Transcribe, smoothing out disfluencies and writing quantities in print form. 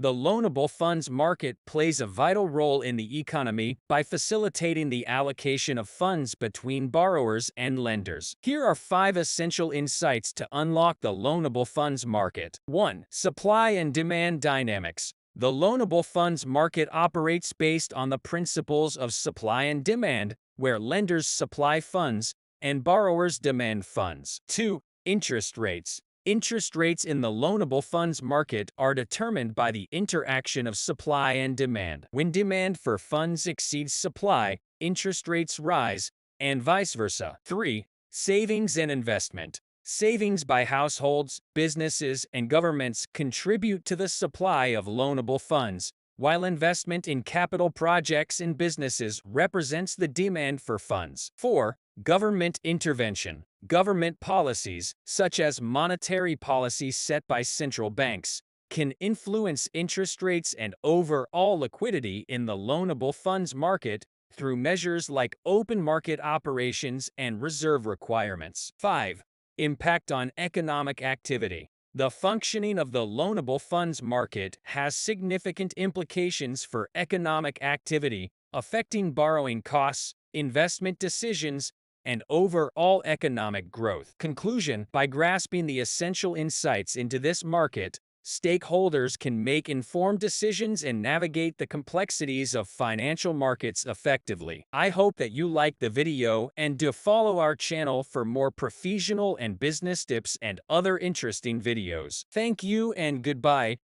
The loanable funds market plays a vital role in the economy by facilitating the allocation of funds between borrowers and lenders. Here are 5 essential insights to unlock the loanable funds market. 1. Supply and demand dynamics. The loanable funds market operates based on the principles of supply and demand, where lenders supply funds and borrowers demand funds. 2. Interest rates. Interest rates in the loanable funds market are determined by the interaction of supply and demand. When demand for funds exceeds supply, interest rates rise, and vice versa. 3. Savings and investment. Savings by households, businesses, and governments contribute to the supply of loanable funds, while investment in capital projects and businesses represents the demand for funds. 4. Government intervention. Government policies, such as monetary policies set by central banks, can influence interest rates and overall liquidity in the loanable funds market through measures like open market operations and reserve requirements. 5. Impact on economic activity. The functioning of the loanable funds market has significant implications for economic activity, affecting borrowing costs, investment decisions, and overall economic growth. Conclusion: by grasping the essential insights into this market, stakeholders can make informed decisions and navigate the complexities of financial markets effectively. I hope that you liked the video and do follow our channel for more professional and business tips and other interesting videos. Thank you and goodbye.